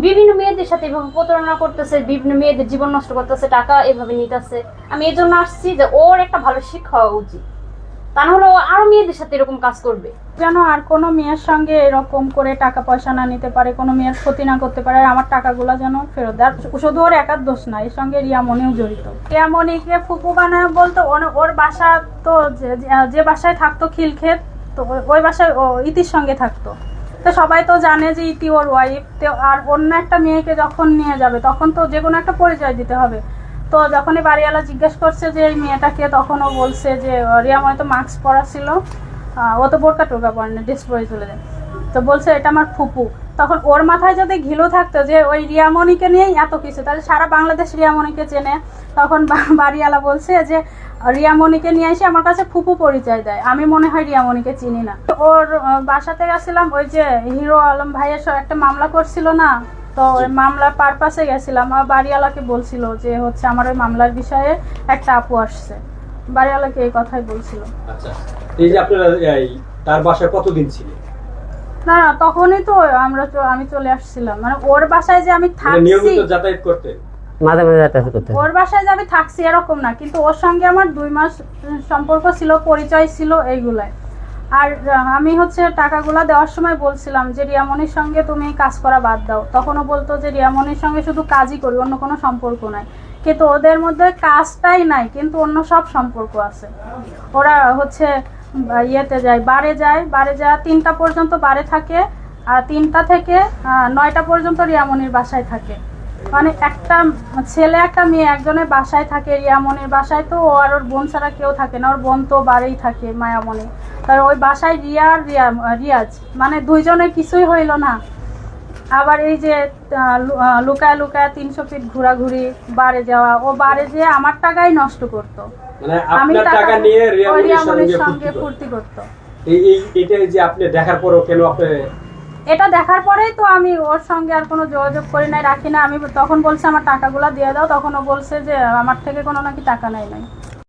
বিভিন্ন মেয়েদের সাথে এভাবে প্রতারণা করতেছে, বিভিন্ন মেয়েদের জীবন নষ্ট করতেছে, টাকা এভাবে নিতেছে। আমি এই জন্য আসছি যে ওর একটা ভালো শিক্ষা হওয়া উচিত, তা নাহলে ও আরো মেয়েদের সাথে এরকম কাজ করবে। যেন আর কোনো মেয়ের সঙ্গে এরকম করে টাকা পয়সা না নিতে পারে, কোনো মেয়ের ক্ষতি না করতে পারে, আর আমার টাকাগুলো যেন ফেরত দেয়। শুধু ওর একার দোষ না, এর সঙ্গে রিয়ামণিও জড়িত। রিয়ামণিকে ফুপু বানায় বলতো, ওর বাসা তো যে বাসায় থাকতো খিলক্ষেত, তো ওই বাসায় ও ইতির সঙ্গে থাকতো। তো সবাই তো জানে যে ইতি ওর ওয়াইফ। তো আর অন্য একটা মেয়েকে যখন নিয়ে যাবে তখন তো যে কোনো একটা পরিচয় দিতে হবে। তো যখনই বাড়িওয়ালা জিজ্ঞেস করছে যে এই মেয়েটাকে, তখন ও বলছে যে রিয়ামণি তো মাস্ক পরা ছিল, ও তো বোরকা টোকা পরে না, ড্রেস পরে চলে যায়। তো বলছে এটা আমার ফুপু। তখন ওর মাথায় যদি ঘিলু থাকতো যে ওই রিয়ামণিকে নিয়েই এত কিছু, তাহলে সারা বাংলাদেশ রিয়ামণিকে চেনে। তখন বাড়িওয়ালা বলছে যে রিয়ামণিকে নিয়ে এসে আমার কাছে ফুপু পরিচয় দেয়, আমি মনে হয় রিয়ামণিকে চিনি না। ওর বাসাতে গেছিলাম, ওই যে হিরো আলম ভাইয়ের একটা মামলা করছিল না, তো ওই মামলার পারপাসে গেছিলাম। আর বাড়িওয়ালাকে বলছিল যে হচ্ছে আমার ওই মামলার বিষয়ে একটা আপু আসছে, বাড়িওয়ালাকে এই কথাই বলছিল। আচ্ছা, এই যে আপনারা তার বাসায় কতদিন ছিল? না না, তখনই তো আমি চলে আসছিলাম, মানে ওর বাসায় যে আমি থাকছি, নিয়মিত যাতায়াত করতে? মাঝে মাঝে যাতায়াত করতে। ওর বাসায় যে আমি থাকছি এরকম না, কিন্তু ওর সঙ্গে আমার 2 মাস সম্পর্ক ছিল, পরিচয় ছিল এইগুলাই। আর আমি হচ্ছে টাকাগুলা দেওয়ার সময় বলছিলাম যে রিয়ামণির সঙ্গে তুমি কাজ করা বাদ দাও। তখনও বলতো যে রিয়ামণির সঙ্গে শুধু কাজই করি, অন্য কোনো সম্পর্ক নাই। কিন্তু ওদের মধ্যে কাজটাই নাই, কিন্তু অন্য সব সম্পর্ক আছে। ওরা হচ্ছে ইয়েতে যায়, বারে যায়, 3টা পর্যন্ত বারে থাকে, আর 3টা থেকে 9টা পর্যন্ত রিয়ামণির বাসায় থাকে। মানে একটা ছেলে একটা মেয়ে একজনের বাসায় থাকে, রিয়ামণির বাসায়। তো ও আর ওর বোন ছাড়া কেউ থাকে না, ওর বোন তো বাড়েই থাকে, মায়ামণি। তার ওই বাসায় রিয়া আর রিয়াজ, মানে দুইজনের কিছুই হইল না। আবার এই যে লুকায় লুকায় 300 ফিট ঘোরাঘুরি, বারে যাওয়া, ও বারে যেয়ে আমার টাকাই নষ্ট করতো, মানে আমি আপনার টাকা নিয়ে রিয়ামণির সঙ্গে ফুর্তি করতো। এইটা যে আপনি দেখার পরও কেন আপনি? এটা দেখার পরেই তো আমি ওর সঙ্গে আর কোনো যোগাযোগ করি নাই, রাখি না। আমি তখন বলছে আমার টাকাগুলো দিয়ে দাও, তখন ও বলছে যে আমার থেকে কোনো নাকি টাকা নেই নাই।